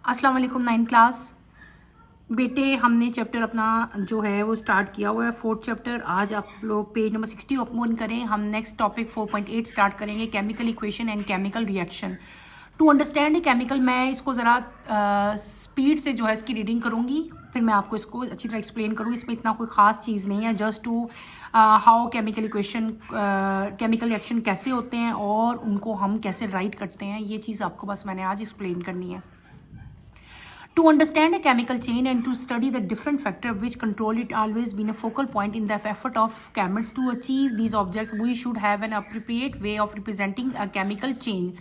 अस्सलाम वालेकुम 9th class बेटे। हमने चैप्टर अपना जो है वो स्टार्ट किया हुआ है, 4th चैप्टर। आज आप लोग पेज नंबर 60 ओपन करें। हम नेक्स्ट टॉपिक 4.8 स्टार्ट करेंगे, chemical equation and chemical reaction. To understand a chemical, मैं इसको ज़रा स्पीड से जो है इसकी रीडिंग करूँगी, फिर मैं आपको इसको अच्छी तरह एक्सप्लेन करूँगी। इसमें इतना कोई ख़ास चीज़ नहीं है, just to how chemical equation, chemical reaction कैसे होते हैं और उनको हम कैसे राइट करते हैं, ये चीज़ आपको बस मैंने आज एक्सप्लेन करनी है। To understand a chemical chain and to study the different factors which control it always been a focal point in the effort of chemists to achieve these objects, we should have an appropriate way of representing a chemical chain.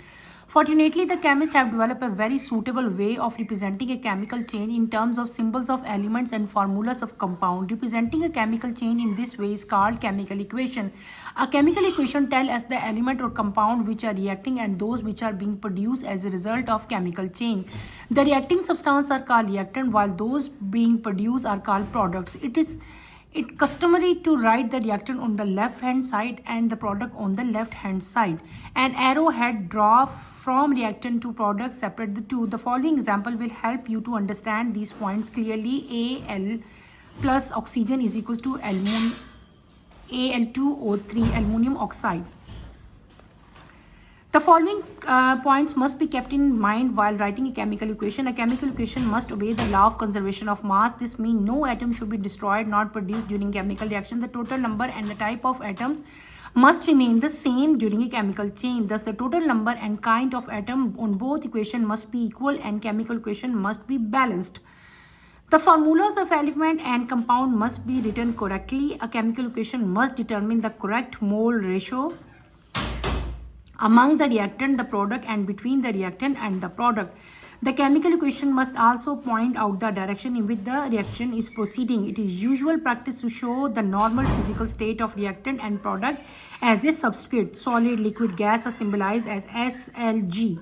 Fortunately, the chemists have developed a very suitable way of representing a chemical chain in terms of symbols of elements and formulas of compound. Representing a chemical chain in this way is called chemical equation. A chemical equation tells us the element or compound which are reacting and those which are being produced as a result of chemical chain. The reacting substances are called reactant while those being produced are called products. It's customary to write the reactant on the left hand side and the product on the left hand side. An arrowhead draw from reactant to product separate the two. The following example will help you to understand these points clearly. Al plus oxygen is equals to Al2O3 aluminum oxide. The following points must be kept in mind while writing a chemical equation. A chemical equation must obey the law of conservation of mass. This means no atom should be destroyed nor produced during chemical reaction. The total number and the type of atoms must remain the same during a chemical chain. Thus, the total number and kind of atom on both equations must be equal and chemical equation must be balanced. The formulas of element and compound must be written correctly. A chemical equation must determine the correct mole ratio among the reactant, the product, and between the reactant and the product. The chemical equation must also point out the direction in which the reaction is proceeding. It is usual practice to show the normal physical state of reactant and product as a subscript. Solid, liquid, gas are symbolized as SLG.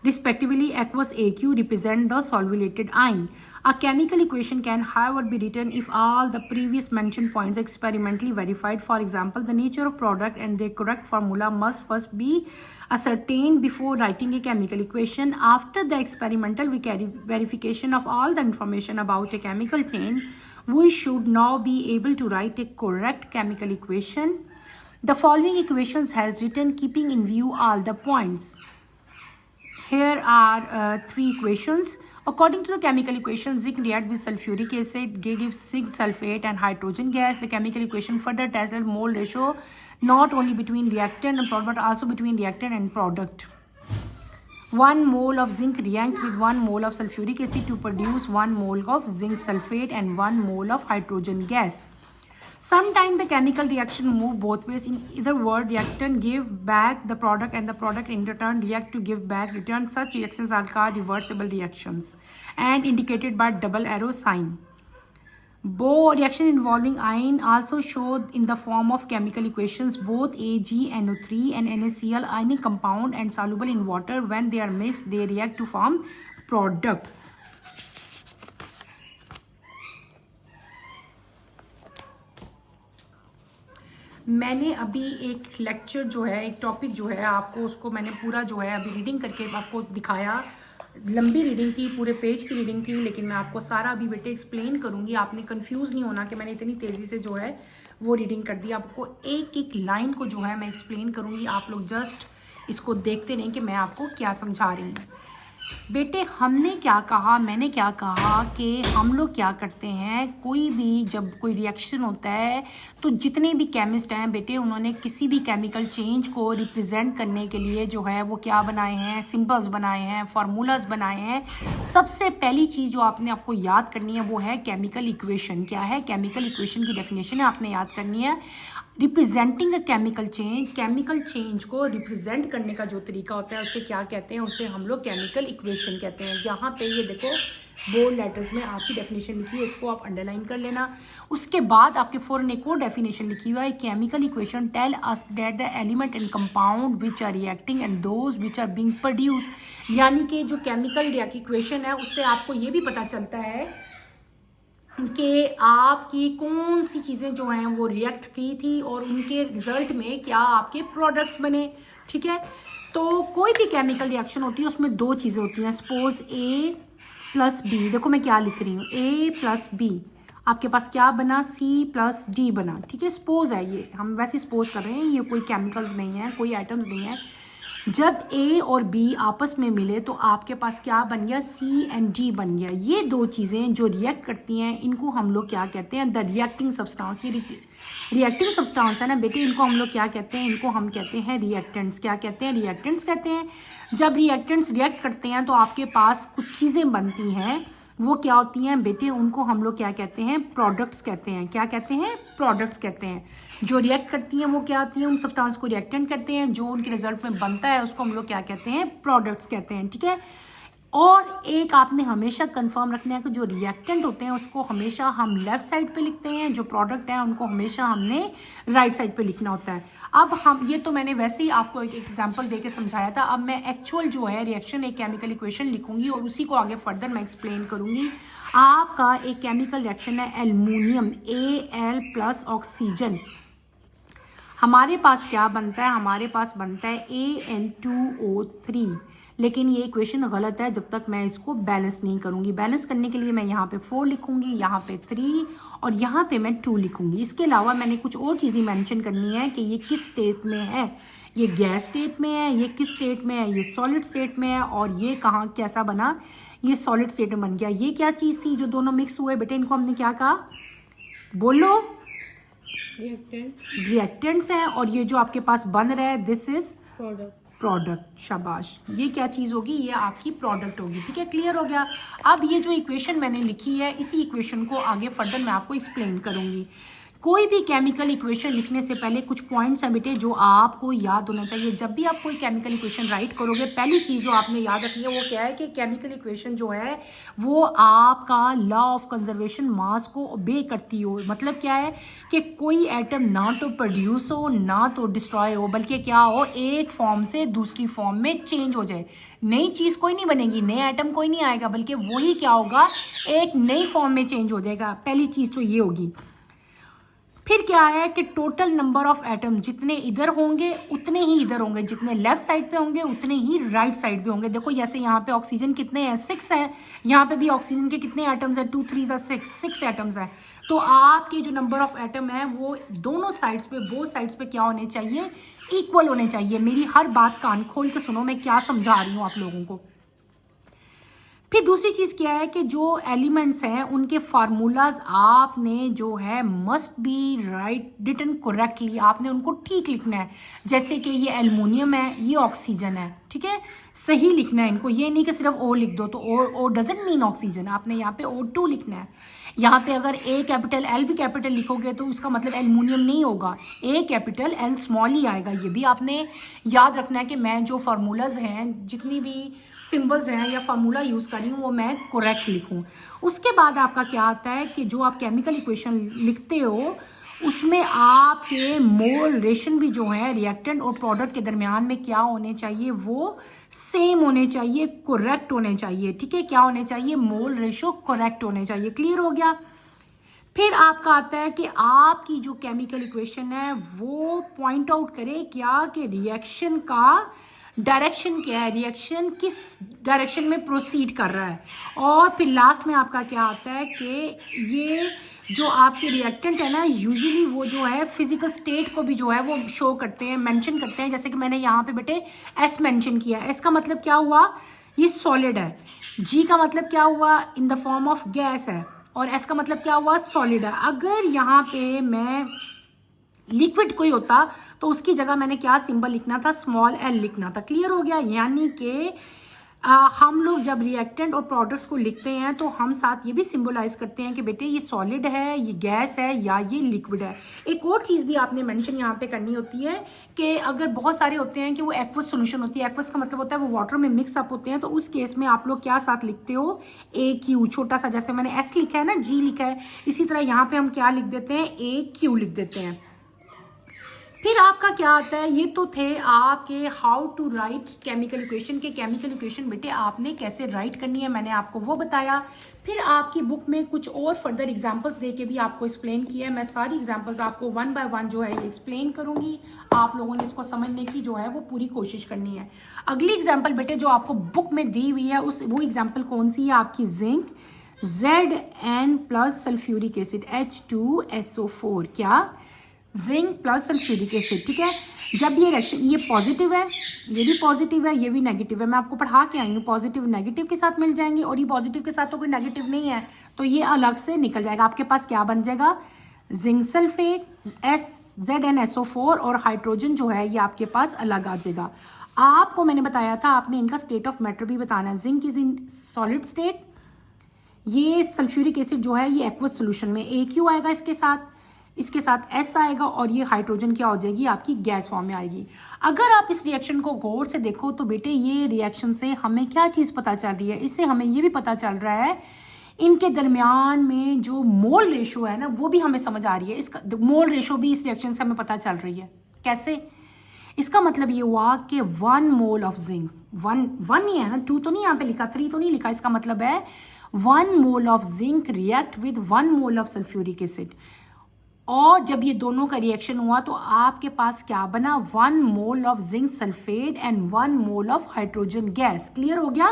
Respectively, aqueous AQ represent the solvated ion. A chemical equation can, however, be written if all the previous mentioned points are experimentally verified. For example, the nature of product and their correct formula must first be ascertained before writing a chemical equation. After the experimental verification of all the information about a chemical chain, we should now be able to write a correct chemical equation. The following equations has written keeping in view all the points. Here are three equations. According to the chemical equation, zinc reacts with sulfuric acid, gives zinc sulfate and hydrogen gas. The chemical equation further tests the mole ratio not only between reactant and product but also between reactant and product. 1 mole of zinc reacts with 1 mole of sulfuric acid to produce 1 mole of zinc sulfate and 1 mole of hydrogen gas. Sometimes the chemical reaction move both ways. In either word, reactant give back the product and the product in return react to give back return. Such reactions are called reversible reactions and indicated by double arrow sign. Both reactions involving ion also showed in the form of chemical equations. Both AgNO3 and NaCl ionic compound and soluble in water. When they are mixed, they react to form products. मैंने अभी एक lecture जो है, एक topic जो है, आपको उसको मैंने पूरा जो है अभी रीडिंग करके आपको दिखाया। लंबी रीडिंग की, पूरे पेज की रीडिंग की, लेकिन मैं आपको सारा अभी बेटे एक्सप्लेन करूँगी। आपने कंफ्यूज नहीं होना कि मैंने इतनी तेज़ी से जो है वो रीडिंग कर दी। आपको एक एक लाइन को जो है मैं एक्सप्लेन करूँगी, आप लोग जस्ट इसको देखते रहें कि मैं आपको क्या समझा रही हूँ। बेटे हमने क्या कहा, मैंने क्या कहा कि हम लोग क्या करते हैं, कोई भी जब कोई रिएक्शन होता है तो जितने भी केमिस्ट हैं बेटे, उन्होंने किसी भी केमिकल चेंज को रिप्रेजेंट करने के लिए जो है वो क्या बनाए हैं, सिंबल्स बनाए हैं, फार्मूलाज बनाए हैं। सबसे पहली चीज़ जो आपको याद करनी है वो है केमिकल इक्वेशन। क्या है? केमिकल इक्वेशन की डेफिनेशन है, आपने याद करनी है। रिप्रेजेंटिंग अ केमिकल चेंज को रिप्रेजेंट करने का जो तरीका होता है उसे क्या कहते हैं? उसे हम लोग केमिकल इक्वेशन कहते हैं। यहाँ पे ये देखो बोल्ड लेटर्स में आपकी डेफिनेशन लिखी है, इसको आप अंडरलाइन कर लेना। उसके बाद आपके फॉरन एक और डेफिनेशन लिखी हुआ है, chemical equation tell us that the element and compound which are reacting and those which are being produce. यानी कि जो केमिकल इक्वेशन है उससे आपको ये भी पता चलता है कि आपकी कौन सी चीज़ें जो हैं वो रिएक्ट की थी और उनके रिजल्ट में क्या आपके प्रोडक्ट्स बने। ठीक है, तो कोई भी केमिकल रिएक्शन होती है उसमें दो चीज़ें होती हैं। सपोज A प्लस बी, देखो मैं क्या लिख रही हूँ, A प्लस बी, आपके पास क्या बना, C प्लस D बना। ठीक है, सपोज है ये, हम वैसे सपोज कर रहे हैं, ये कोई केमिकल्स नहीं है, कोई आइटम्स नहीं है। जब A और B आपस में मिले तो आपके पास क्या बन गया, C एंड D बन गया। ये दो चीज़ें जो रिएक्ट करती हैं इनको हम लोग क्या कहते हैं, द रिएक्टिंग सब्सटेंस। ये रिएक्टिंग सब्सटेंस है ना बेटे, इनको हम लोग क्या कहते हैं, इनको हम कहते हैं रिएक्टेंट्स। क्या कहते हैं, रिएक्टेंट्स कहते हैं। जब रिएक्टेंट्स रिएक्ट करते हैं तो आपके पास कुछ चीज़ें बनती हैं, वो क्या होती हैं बेटे, उनको हम लोग क्या कहते हैं, प्रोडक्ट्स कहते हैं। क्या कहते हैं, प्रोडक्ट्स कहते हैं। जो रिएक्ट करती हैं वो क्या होती हैं, उन सब्सटेंस को रिएक्टेंट कहते हैं। जो उनके रिजल्ट में बनता है उसको हम लोग क्या कहते हैं, प्रोडक्ट्स कहते हैं। ठीक है, और एक आपने हमेशा कंफर्म रखना है कि जो रिएक्टेंट होते हैं उसको हमेशा हम लेफ्ट साइड पे लिखते हैं, जो प्रोडक्ट है उनको हमेशा हमने राइट साइड पे लिखना होता है। अब हम ये तो मैंने वैसे ही आपको एक एग्जांपल देके समझाया था। अब मैं एक्चुअल जो है रिएक्शन, एक केमिकल इक्वेशन लिखूंगी और उसी को आगे फर्दर मैं एक्सप्लेन करूंगी। आपका एक केमिकल रिएक्शन है एल्युमिनियम Al प्लस ऑक्सीजन। हमारे पास क्या बनता है, हमारे पास बनता है Al2O3। लेकिन ये इक्वेशन गलत है जब तक मैं इसको बैलेंस नहीं करूंगी। बैलेंस करने के लिए मैं यहाँ पे 4 लिखूंगी, यहाँ पे 3 और यहाँ पे मैं 2 लिखूंगी। इसके अलावा मैंने कुछ और चीज़ें मेंशन करनी है कि ये किस स्टेट में है, ये गैस स्टेट में है, ये किस स्टेट में है, ये सॉलिड स्टेट में है, और ये कहाँ कैसा बना, ये सॉलिड स्टेट में बन गया। ये क्या चीज़ थी जो दोनों मिक्स हुए बेटे, इनको हमने क्या कहा, बोलो, रिएक्टेंट्स हैं। और ये जो आपके पास बन रहा है दिस इज प्रोडक्ट। शाबाश, ये क्या चीज़ होगी, ये आपकी प्रोडक्ट होगी। ठीक है, क्लियर हो गया। अब ये जो इक्वेशन मैंने लिखी है, इसी इक्वेशन को आगे फर्दर मैं आपको एक्सप्लेन करूंगी। कोई भी केमिकल इक्वेशन लिखने से पहले कुछ पॉइंट्स हैं बेटे जो आपको याद होना चाहिए। जब भी आप कोई केमिकल इक्वेशन राइट करोगे, पहली चीज़ जो आपने याद रखनी है वो क्या है कि केमिकल इक्वेशन जो है वो आपका लॉ ऑफ कंजर्वेशन मास को ओबे करती हो। मतलब क्या है कि कोई एटम ना तो प्रोड्यूस हो ना तो डिस्ट्रॉय हो, बल्कि क्या हो, एक फॉर्म से दूसरी फॉर्म में चेंज हो जाए। नई चीज़ कोई नहीं बनेगी, नया एटम कोई नहीं आएगा, बल्कि वही क्या होगा, एक नई फॉर्म में चेंज हो जाएगा। पहली चीज़ तो ये होगी। फिर क्या है कि टोटल नंबर ऑफ एटम जितने इधर होंगे उतने ही इधर होंगे, जितने लेफ्ट साइड पे होंगे उतने ही राइट साइड पे होंगे। देखो जैसे यहाँ पे ऑक्सीजन कितने हैं, 6 हैं, यहाँ पे भी ऑक्सीजन के कितने एटम्स हैं, 2 3 6 एटम्स हैं। तो आपके जो नंबर ऑफ एटम है वो दोनों साइड्स पे, बोथ साइड्स पे क्या होने चाहिए, इक्वल होने चाहिए। मेरी हर बात कान खोल के सुनो, मैं क्या समझा रही हूँ आप लोगों को। फिर दूसरी चीज़ क्या है कि जो एलिमेंट्स हैं उनके फार्मूलाज आपने जो है must be right written correctly, आपने उनको ठीक लिखना है। जैसे कि ये एल्युमिनियम है, ये ऑक्सीजन है, ठीक है, सही लिखना है इनको। ये नहीं कि सिर्फ ओ लिख दो, तो ओ डजंट मीन ऑक्सीजन, आपने यहाँ पे O2 लिखना है। यहाँ पे अगर A कैपिटल L भी कैपिटल लिखोगे तो उसका मतलब एल्युमिनियम नहीं होगा, A कैपिटल L स्मॉल ही आएगा। ये भी आपने याद रखना है कि मैं जो फार्मूलाज हैं, जितनी भी सिंबल्स हैं या फार्मूला यूज़ कर रही हूँ वो मैं करेक्ट लिखूँ। उसके बाद आपका क्या आता है कि जो आप केमिकल इक्वेशन लिखते हो उसमें आपके मोल रेशन भी जो है रिएक्टेंट और प्रोडक्ट के दरमियान में क्या होने चाहिए, वो सेम होने चाहिए, करेक्ट होने चाहिए। ठीक है, क्या होने चाहिए, मोल रेशो करेक्ट होने चाहिए। क्लियर हो गया। फिर आपका आता है कि आपकी जो केमिकल इक्वेशन है वो पॉइंट आउट करे क्या कि रिएक्शन का डायरेक्शन क्या है, रिएक्शन किस डायरेक्शन में प्रोसीड कर रहा है। और फिर लास्ट में आपका क्या आता है कि ये जो आपके रिएक्टेंट है ना, यूजुअली वो जो है फिजिकल स्टेट को भी जो है वो शो करते हैं, मेंशन करते हैं। जैसे कि मैंने यहाँ पे बेटे एस मेंशन किया। एस का मतलब क्या हुआ, ये सॉलिड है। जी का मतलब क्या हुआ, in the form of gas है। और एस का मतलब क्या हुआ, सॉलिड है। अगर यहाँ पे मैं लिक्विड कोई होता तो उसकी जगह मैंने क्या सिंबल लिखना था, स्मॉल एल लिखना था। क्लियर हो गया। यानी कि हम लोग जब रिएक्टेंट और प्रोडक्ट्स को लिखते हैं तो हम साथ ये भी सिंबलाइज करते हैं कि बेटे ये सॉलिड है, ये गैस है या ये लिक्विड है। एक और चीज़ भी आपने मेंशन यहाँ पे करनी होती है कि अगर बहुत सारे होते हैं कि वो एक्वस सोल्यूशन होती है, एक्वस का मतलब होता है वो वाटर में मिक्स अप होते हैं, तो उस केस में आप लोग क्या साथ लिखते हो, AQ छोटा सा, जैसे मैंने S लिखा है ना, G लिखा है, इसी तरह यहाँ पे हम क्या लिख देते हैं, AQ लिख देते हैं। फिर आपका क्या आता है, ये तो थे आपके how to write chemical equation के केमिकल इक्वेशन बेटे आपने कैसे राइट करनी है, मैंने आपको वो बताया। फिर आपकी बुक में कुछ और फर्दर एग्जांपल्स दे के भी आपको एक्सप्लेन किया है। मैं सारी एग्जांपल्स आपको वन बाय वन जो है ये एक्सप्लेन करूंगी। आप लोगों ने इसको समझने की जो है वो पूरी कोशिश करनी है। अगली एग्जाम्पल बेटे जो आपको बुक में दी हुई है वो एग्जाम्पल कौन सी है आपकी, zinc Zn plus sulphuric acid H2SO4, क्या, जिंक प्लस सल्फ्यूरिक एसिड। ठीक है, जब ये रिएक्शन ये पॉजिटिव है, ये भी पॉजिटिव है, ये भी नेगेटिव है, मैं आपको पढ़ा के आई हूँ, पॉजिटिव नेगेटिव के साथ मिल जाएंगे और ये पॉजिटिव के साथ तो कोई नेगेटिव नहीं है तो ये अलग से निकल जाएगा। आपके पास क्या बन जाएगा, जिंक सल्फेट ZnSO4 और हाइड्रोजन जो है ये आपके पास अलग आ जाएगा। आपको मैंने बताया था आपने इनका स्टेट ऑफ मैटर भी बताना है। Zinc is in solid state, ये सल्फ्यूरिक एसिड जो है ये एक्वस सोल्यूशन में AQ आएगा, इसके साथ S आएगा और ये हाइड्रोजन क्या हो जाएगी आपकी गैस फॉर्म में आएगी। अगर आप इस रिएक्शन को गौर से देखो तो बेटे ये रिएक्शन से हमें क्या चीज़ पता चल रही है, इससे हमें ये भी पता चल रहा है इनके दरमियान में जो मोल रेशो है ना वो भी हमें समझ आ रही है। इसका मोल रेशो भी इस रिएक्शन से हमें पता चल रही है। कैसे, इसका मतलब ये हुआ कि 1 मोल ऑफ जिंक, वन ही है ना, 2 तो नहीं यहाँ पे लिखा, 3 तो नहीं लिखा, इसका मतलब है 1 mole of zinc react with 1 mole of sulphuric acid. और जब ये दोनों का रिएक्शन हुआ तो आपके पास क्या बना, 1 mole of zinc sulphate and 1 mole of hydrogen gas. Clear हो गया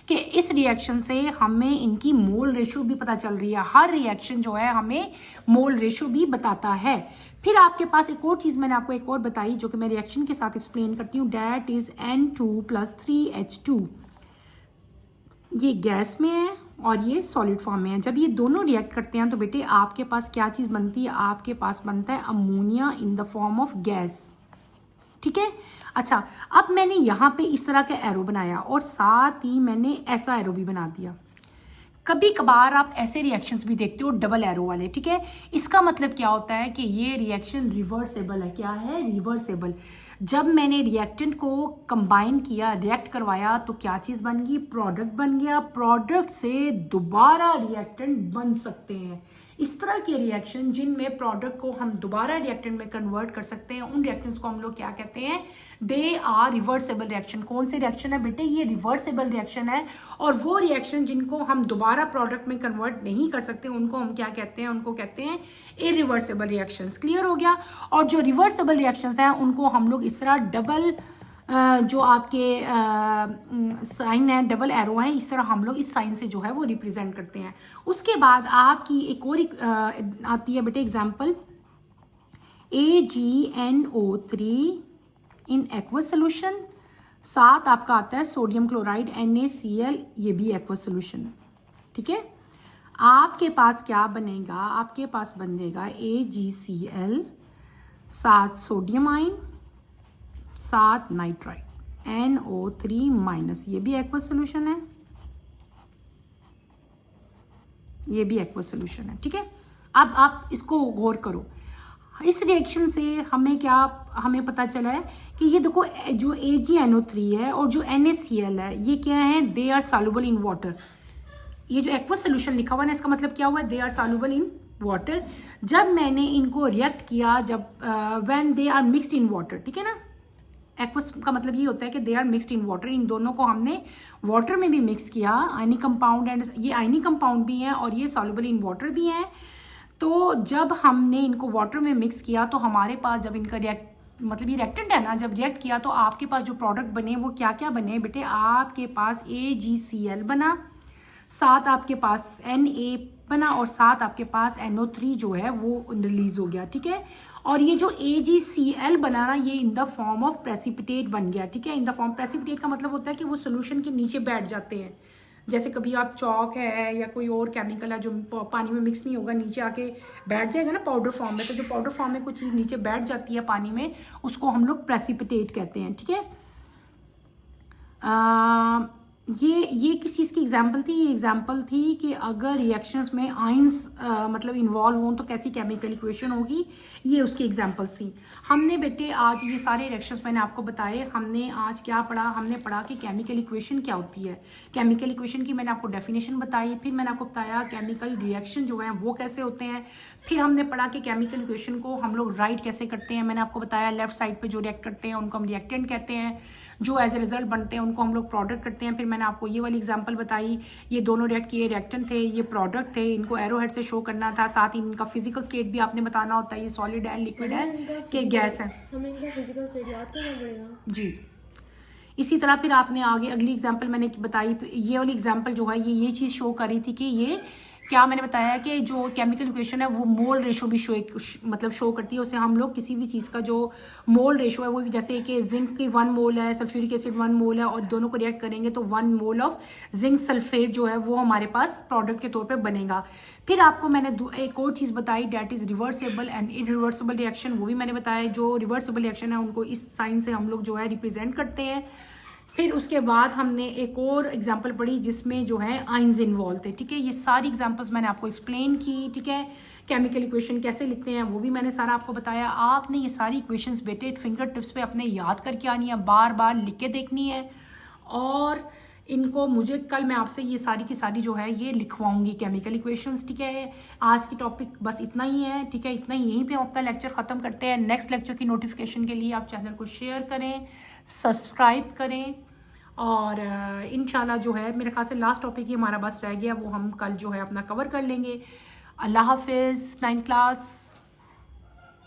कि इस रिएक्शन से हमें इनकी मोल रेशो भी पता चल रही है। हर रिएक्शन जो है हमें मोल रेशो भी बताता है। फिर आपके पास एक और चीज़ मैंने आपको एक और बताई जो कि मैं रिएक्शन के साथ एक्सप्लेन करती हूँ, डैट इज N2 + 3H2। ये गैस में है और ये सॉलिड फॉर्म में है। जब ये दोनों रिएक्ट करते हैं तो बेटे आपके पास क्या चीज़ बनती है, आपके पास बनता है ammonia in the form of gas. ठीक है, अच्छा अब मैंने यहाँ पे इस तरह का एरो बनाया और साथ ही मैंने ऐसा एरो भी बना दिया। कभी कभार आप ऐसे रिएक्शंस भी देखते हो डबल एरो वाले। ठीक है, इसका मतलब क्या होता है कि ये रिएक्शन रिवर्सेबल है। क्या है, रिवर्सेबल। जब मैंने रिएक्टेंट को कंबाइन किया, रिएक्ट करवाया तो क्या चीज़ बन गई, प्रोडक्ट बन गया। प्रोडक्ट से दोबारा रिएक्टेंट बन सकते हैं। इस तरह के रिएक्शन जिनमें प्रोडक्ट को हम दोबारा रिएक्टेंट में कन्वर्ट कर सकते हैं उन रिएक्शंस को हम लोग क्या कहते हैं, दे आर रिवर्सेबल रिएक्शन। कौन से रिएक्शन है बेटे, ये रिवर्सेबल रिएक्शन है। और वो रिएक्शन जिनको हम दोबारा प्रोडक्ट में कन्वर्ट नहीं कर सकते उनको हम क्या कहते हैं, उनको कहते हैं इरिवर्सेबल रिएक्शंस। क्लियर हो गया। और जो रिवर्सेबल रिएक्शंस हैं उनको हम लोग इस तरह डबल जो आपके साइन है, डबल एरो है, इस तरह हम लोग इस साइन से जो है वो रिप्रेजेंट करते हैं। उसके बाद आपकी एक और आती है बेटे example, AgNO3 in aqueous solution. साथ आपका आता है सोडियम क्लोराइड NaCl, ये भी एक्वस सोल्यूशन। ठीक है, आपके पास क्या बनेगा, आपके पास बनेगा AgCl, साथ सोडियम आयन, साथ नाइट्राइट NO3-, ये भी एक्वस सोल्यूशन है, ये भी एक्वस सोल्यूशन है। ठीक है, अब आप इसको गौर करो। इस रिएक्शन से हमें पता चला है कि ये देखो जो AgNO3 है और जो NaCl है ये क्या है, they are soluble in water. ये जो एक्वस सोल्यूशन लिखा हुआ है इसका मतलब क्या हुआ, they are soluble in water. जब मैंने इनको रिएक्ट किया, जब when they are mixed in water, ठीक है ना, एक्वस का मतलब ये होता है कि they are mixed in water. इन दोनों को हमने वाटर में भी मिक्स किया, आयनिक कंपाउंड, एंड ये आयनिक कंपाउंड भी हैं और ये सॉल्युबल इन वाटर भी हैं। तो जब हमने इनको वाटर में मिक्स किया तो हमारे पास जब इनका मतलब ये रिएक्टेंट है ना, जब रिएक्ट किया तो आपके पास जो प्रोडक्ट बने वो क्या क्या बने बेटे, आपके पास AgCl बना, साथ आपके पास Na बना और साथ आपके पास NO3 जो है वो रिलीज हो गया। ठीक है, और ये जो AgCl बना ना ये in the form of precipitate बन गया। ठीक है, इन द फॉर्म, प्रेसिपिटेट का मतलब होता है कि वो सोल्यूशन के नीचे बैठ जाते हैं। जैसे कभी आप चौक है या कोई और केमिकल है जो पानी में मिक्स नहीं होगा, नीचे आके बैठ जाएगा ना पाउडर फॉर्म में, तो जो पाउडर फॉर्म में कोई चीज़ नीचे बैठ जाती है पानी में उसको हम लोग प्रेसिपिटेट कहते हैं। ठीक है, ये किस चीज़ की एग्जांपल थी? ये एग्जांपल थी कि अगर रिएक्शंस में आयंस मतलब इन्वॉल्व हों तो कैसी केमिकल इक्वेशन होगी, ये उसकी एग्जांपल्स थी। हमने बेटे आज ये सारे रिएक्शंस मैंने आपको बताए। हमने आज क्या पढ़ा? हमने पढ़ा कि केमिकल इक्वेशन क्या होती है। केमिकल इक्वेशन की मैंने आपको डेफिनेशन बताई, फिर मैंने आपको बताया केमिकल रिएक्शन जो है वो कैसे होते हैं। फिर हमने पढ़ा कि केमिकल इक्वेशन को हम लोग राइट कैसे करते हैं। मैंने आपको बताया लेफ्ट साइड पे जो रिएक्ट करते हैं उनको हम रिएक्टेंट कहते हैं, जो एज ए रिजल्ट बनते हैं उनको हम लोग प्रोडक्ट करते हैं। फिर मैंने आपको ये वाली एग्जांपल बताई, ये दोनों रिएक्ट किए रिएक्टेंट थे, ये प्रोडक्ट थे, इनको एरो हेड से शो करना था। साथ ही इनका फिजिकल स्टेट भी आपने बताना होता है, ये सॉलिड है, लिक्विड है कि गैस है। हमें इनका फिजिकल स्टेट याद करना पड़ेगा जी। इसी तरह फिर आपने आगे अगली एग्जांपल मैंने बताई, ये वाली एग्जांपल जो है ये चीज़ शो कर रही थी कि ये क्या मैंने बताया कि जो केमिकल इक्वेशन है वो मोल रेशो भी मतलब शो करती है। उसे हम लोग किसी भी चीज़ का जो मोल रेशो है वो भी, जैसे कि जिंक की 1 मोल है, सल्फ्यूरिक एसिड 1 मोल है और दोनों को रिएक्ट करेंगे तो 1 मोल ऑफ जिंक सल्फेट जो है वो हमारे पास प्रोडक्ट के तौर पे बनेगा। फिर आपको मैंने एक और चीज़ बताई, that is reversible and irreversible reaction. वो भी मैंने बताया, जो रिवर्सिबल रिएक्शन है उनको इस साइन से हम लोग जो है रिप्रेजेंट करते हैं। फिर उसके बाद हमने एक और एग्जांपल पढ़ी जिसमें जो है आयंस इन्वॉल्व थे। ठीक है, ये सारी एग्जांपल्स मैंने आपको एक्सप्लेन की। ठीक है, केमिकल इक्वेशन कैसे लिखते हैं वो भी मैंने सारा आपको बताया। आपने ये सारी इक्वेशंस बेटे फिंगर टिप्स पे अपने याद करके आनी है, बार बार लिख के देखनी है और इनको मुझे कल मैं आपसे ये सारी की सारी जो है ये लिखवाऊंगी केमिकल इक्वेशंस। ठीक है, आज की टॉपिक बस इतना ही है। ठीक है, इतना ही, यहीं पे हम अपना लेक्चर ख़त्म करते हैं। नेक्स्ट लेक्चर की नोटिफिकेशन के लिए आप चैनल को शेयर करें, सब्सक्राइब करें और इंशाल्लाह जो है मेरे ख्याल से लास्ट टॉपिक ही हमारा बस रह गया, वो हम कल जो है अपना कवर कर लेंगे। अल्लाह हाफिज़ 9th क्लास।